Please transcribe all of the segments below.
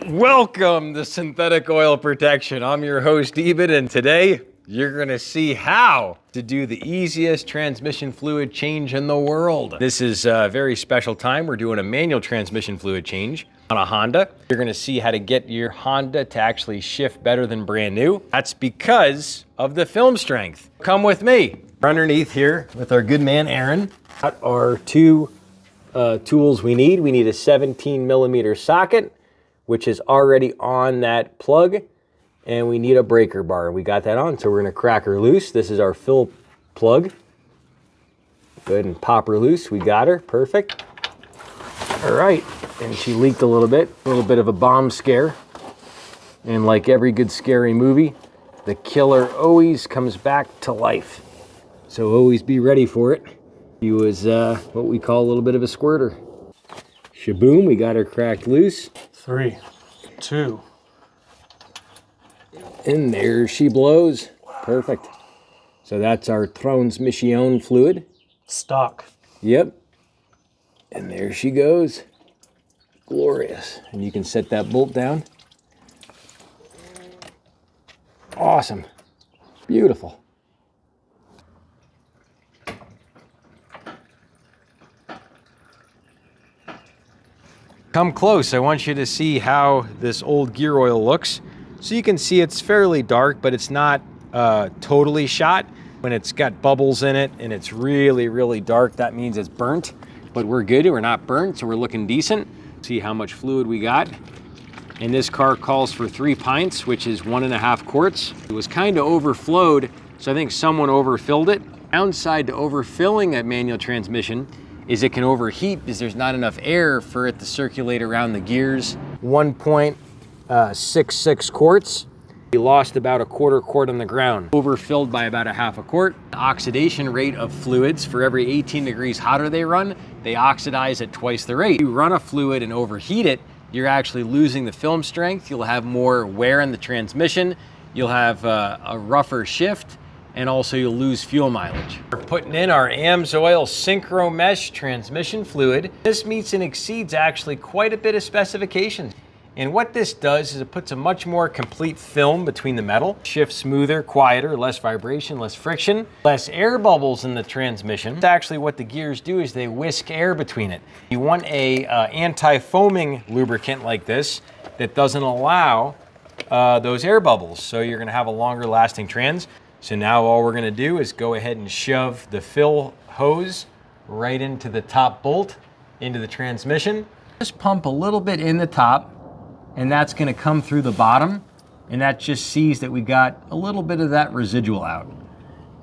Welcome to Synthetic Oil Protection. I'm your host, Eben, and today you're gonna see how to do the easiest transmission fluid change in the world. This is a very special time. We're doing a manual transmission fluid change on a Honda. You're gonna see how to get your Honda to actually shift better than brand new. That's because of the film strength. Come with me. We're underneath here with our good man, Aaron. Got our two tools we need. We need a 17mm socket, which is already on that plug, and we need a breaker bar. We got that on, so we're gonna crack her loose. This is our fill plug. Go ahead and pop her loose. We got her, perfect. All right, and she leaked a little bit of a bomb scare. And like every good scary movie, the killer always comes back to life. So always be ready for it. He was what we call a little bit of a squirter. Shaboom, we got her cracked loose. 3, 2. And there she blows. Perfect. So that's our transmission fluid. Stock. Yep. And there she goes. Glorious. And you can set that bolt down. Awesome. Beautiful. Come close. I want you to see how this old gear oil looks. So you can see it's fairly dark, but it's not totally shot. When it's got bubbles in it and it's really, really dark, that means it's burnt. But we're good, we're not burnt, so we're looking decent. See how much fluid we got. And this car calls for 3 pints, which is 1.5 quarts. It was kind of overflowed, so I think someone overfilled it. Downside to overfilling a manual transmission is it can overheat because there's not enough air for it to circulate around the gears. 1.66 quarts. We lost about a quarter quart on the ground. Overfilled by about 1/2 quart. The oxidation rate of fluids, for every 18 degrees hotter they run, they oxidize at twice the rate. If you run a fluid and overheat it, you're actually losing the film strength. You'll have more wear in the transmission. You'll have a rougher shift, and also you'll lose fuel mileage. We're putting in our AMSOIL Synchro Mesh transmission fluid. This meets and exceeds actually quite a bit of specifications. And what this does is it puts a much more complete film between the metal. Shifts smoother, quieter, less vibration, less friction, less air bubbles in the transmission. It's actually what the gears do is they whisk air between it. You want a anti-foaming lubricant like this that doesn't allow those air bubbles. So you're gonna have a longer lasting trans. So now all we're gonna do is go ahead and shove the fill hose right into the top bolt, into the transmission. Just pump a little bit in the top, and that's gonna come through the bottom, and that just sees that we got a little bit of that residual out.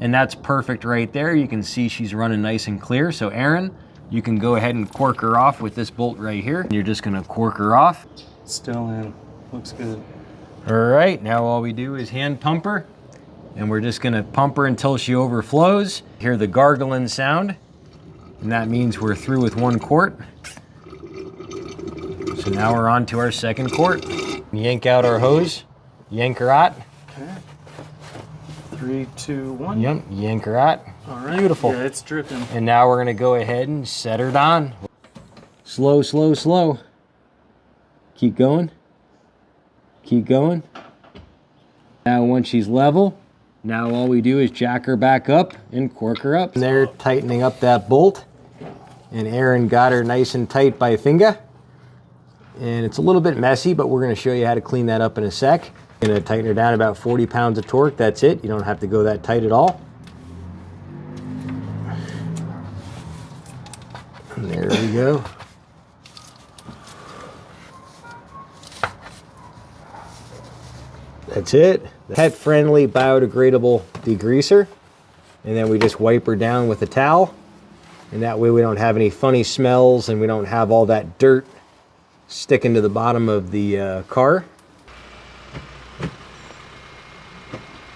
And that's perfect right there. You can see she's running nice and clear. So Aaron, you can go ahead and cork her off with this bolt right here. You're just gonna cork her off. Still in. Looks good. All right, now all we do is hand pump her, and we're just gonna pump her until she overflows. Hear the gargling sound, and that means we're through with 1 quart. So now we're on to our 2nd quart. Yank out our hose, yank her out. Okay. 3, 2, 1. Yep, yank her out. All right. Beautiful. Yeah, it's dripping. And now we're gonna go ahead and set her down. Slow, slow, slow. Keep going. Keep going. Now once she's level, now all we do is jack her back up and cork her up. And they're tightening up that bolt. And Aaron got her nice and tight by finger. And it's a little bit messy, but we're gonna show you how to clean that up in a sec. Gonna tighten her down about 40 pounds of torque, that's it. You don't have to go that tight at all. And there we go. That's it. Pet-friendly, biodegradable degreaser. And then we just wipe her down with a towel. And that way we don't have any funny smells and we don't have all that dirt sticking to the bottom of the car.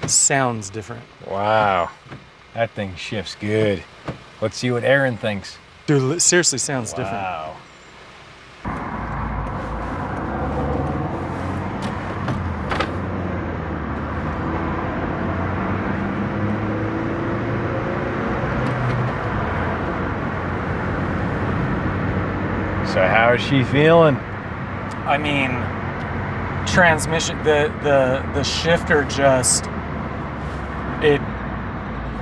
Sounds different. Wow, that thing shifts good. Let's see what Aaron thinks. Dude, it seriously sounds different. Wow. So how is she feeling? I mean, transmission, the shifter just,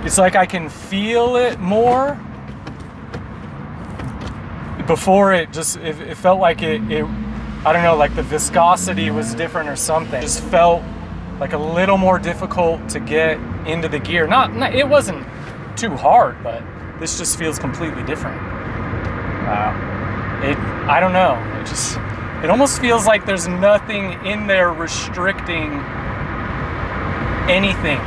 it's like I can feel it more. Before it felt like it I don't know, like the viscosity was different or something. It just felt like a little more difficult to get into the gear. Not it wasn't too hard, but this just feels completely different. Wow. I don't know. It almost feels like there's nothing in there restricting anything.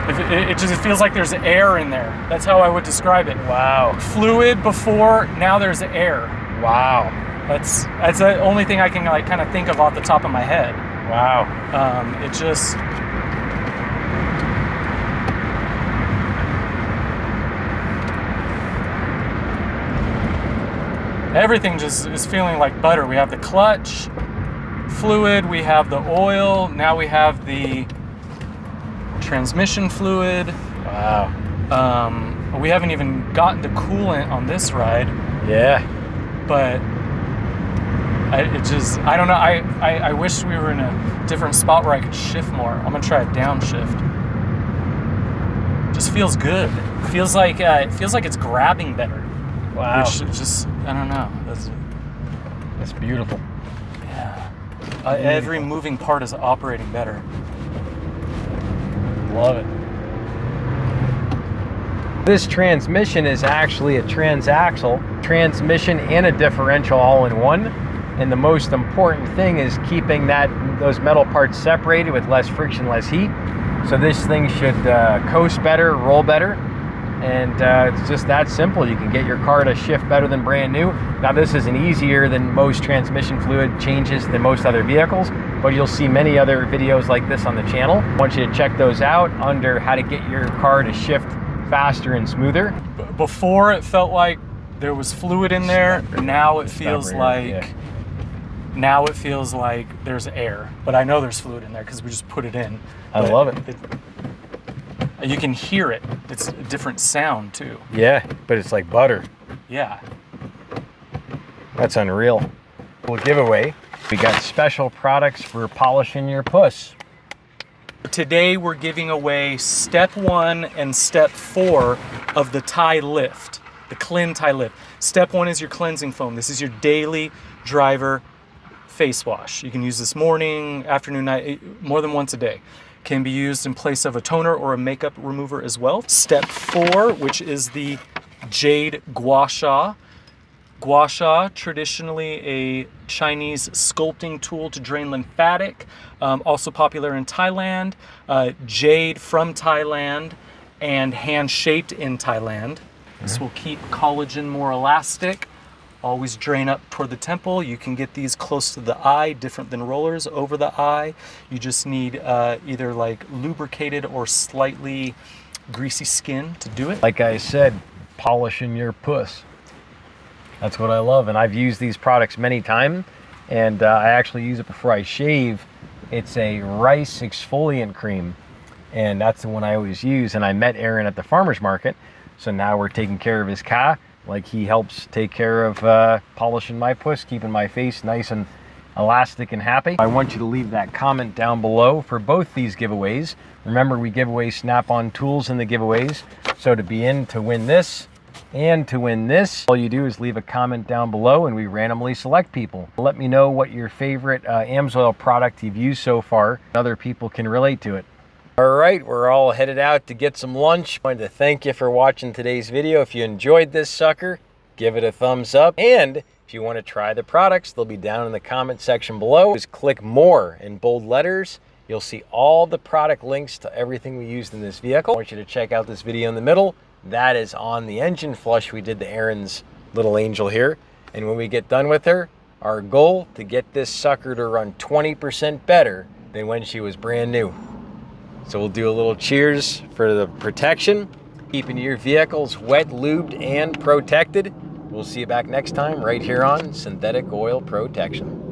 It just feels like there's air in there. That's how I would describe it. Wow. Fluid before, now there's air. Wow. That's the only thing I can like kind of think of off the top of my head. Wow. It just, everything just is feeling like butter. We have the clutch fluid, we have the oil, now we have the transmission fluid. Wow. We haven't even gotten to coolant on this ride. Yeah. But I don't know. I wish we were in a different spot where I could shift more. I'm gonna try a downshift. Just feels good. It feels like it's grabbing better. Wow. Which just, I don't know. That's beautiful. Yeah. Every moving part is operating better. Love it. This transmission is actually a transaxle transmission and a differential all in one. And the most important thing is keeping those metal parts separated with less friction, less heat. So this thing should coast better, roll better. And it's just that simple. You can get your car to shift better than brand new. Now this isn't easier than most transmission fluid changes than most other vehicles, but you'll see many other videos like this on the channel. I want you to check those out under how to get your car to shift faster and smoother. Before it felt like there was fluid in there. Now it feels like, now it feels like there's air, but I know there's fluid in there because we just put it in. I love it. You can hear it. It's a different sound too. Yeah, but it's like butter. Yeah. That's unreal. Cool giveaway. We got special products for polishing your puss. Today we're giving away step 1 and step 4 of the tie lift, the Clean Tie Lift. Step 1 is your cleansing foam. This is your daily driver face wash. You can use this morning, afternoon, night, more than once a day. Can be used in place of a toner or a makeup remover as well. Step 4, which is the Jade Gua Sha. Gua Sha, traditionally a Chinese sculpting tool to drain lymphatic, also popular in Thailand. Jade from Thailand and hand-shaped in Thailand. This will keep collagen more elastic. Always drain up toward the temple. You can get these close to the eye, different than rollers over the eye. You just need either like lubricated or slightly greasy skin to do it. Like I said, polishing your puss. That's what I love, and I've used these products many times, and I actually use it before I shave. It's a rice exfoliant cream, and that's the one I always use. And I met Aaron at the farmer's market, so now we're taking care of his car. Like he helps take care of polishing my puss, keeping my face nice and elastic and happy. I want you to leave that comment down below for both these giveaways. Remember, we give away snap-on tools in the giveaways. So to be in to win this and to win this, all you do is leave a comment down below and we randomly select people. Let me know what your favorite AMSOIL product you've used so far. Other people can relate to it. All right, we're all headed out to get some lunch. I wanted to thank you for watching today's video. If you enjoyed this sucker, give it a thumbs up. And if you want to try the products, they'll be down in the comment section below. Just click more in bold letters. You'll see all the product links to everything we used in this vehicle. I want you to check out this video in the middle. That is on the engine flush we did to Aaron's little angel here. And when we get done with her, our goal to get this sucker to run 20% better than when she was brand new. So we'll do a little cheers for the protection, keeping your vehicles wet, lubed, and protected. We'll see you back next time right here on Synthetic Oil Protection.